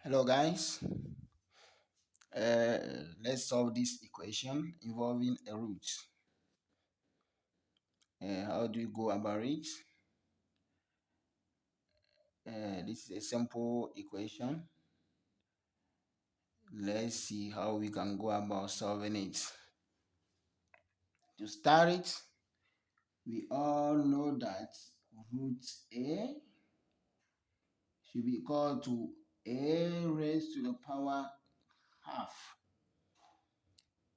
Hello guys, let's solve this equation involving a root. How do you go about it? This is a simple equation. Let's see how we can go about solving it. To start it, we all know that root a should be equal to a raised to the power half.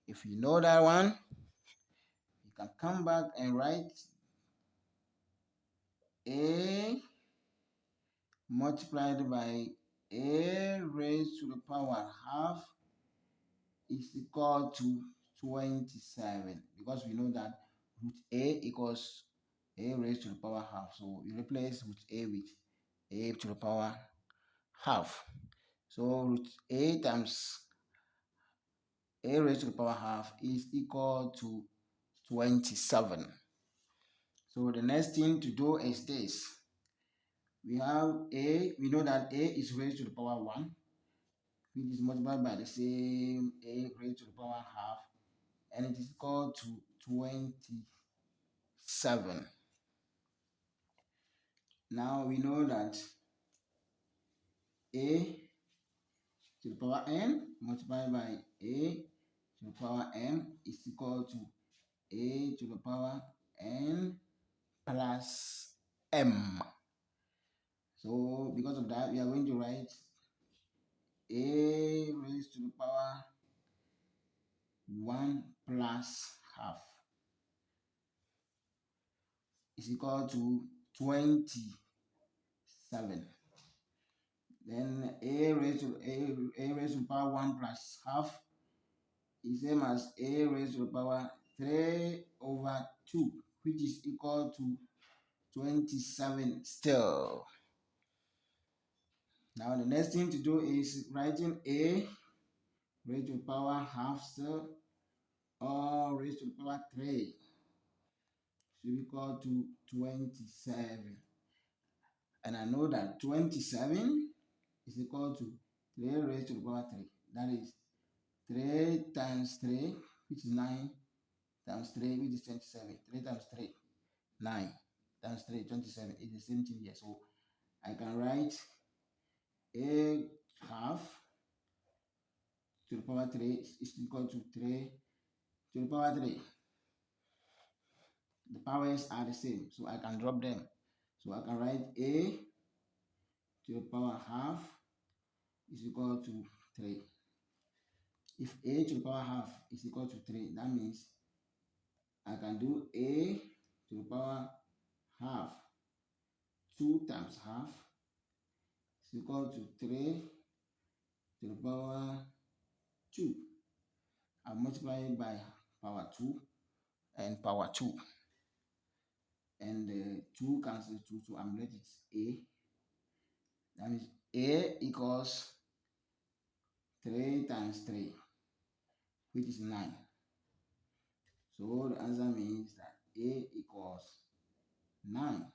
If you know that one, you can come back and write a multiplied by a raised to the power half is equal to 27, because we know that root a equals a raised to the power half. So you replace root a with a to the power half. So root a times a raised to the power half is equal to 27. So the next thing to do is this. We know that a is raised to the power 1, which is multiplied by the same a raised to the power half, and it is equal to 27. Now we know that a to the power n multiplied by a to the power n is equal to a to the power n plus m. So because of that, we are going to write a raised to the power 1 plus half is equal to 27. Then a raised to the power 1 plus half is same as a raised to the power 3 over 2, which is equal to 27 still. Now the next thing to do is writing a raised to the power half still, or raised to the power 3 should be equal to 27. And I know that 27 is equal to 3 raised to the power 3. That is 3 times 3, which is 9, times 3, which is 27. 3 times 3, 9, times 3, 27. It's the same thing here. So I can write a half to the power 3 is equal to 3 to the power 3. The powers are the same, so I can drop them. So I can write a to the power half is equal to 3. If a to the power half is equal to 3, that means I can do a to the power half. 2 times half is equal to 3 to the power 2. I multiply it by power 2 and power 2. And 2 cancels 2, so I'm left with a. That means a equals 3 times 3, which is 9. So the answer means that a equals 9.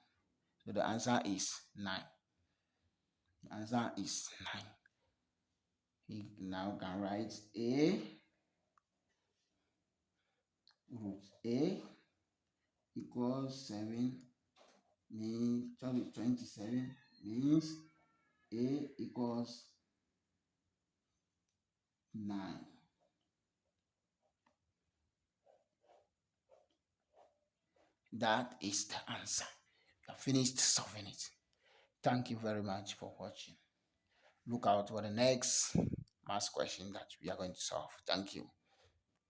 So the answer is 9. The answer is 9. We now can write a root a equals 7 means 27 means a equals 9. That is the answer. You have finished solving it. Thank you very much for watching. Look out for the next math question that we are going to solve. Thank you.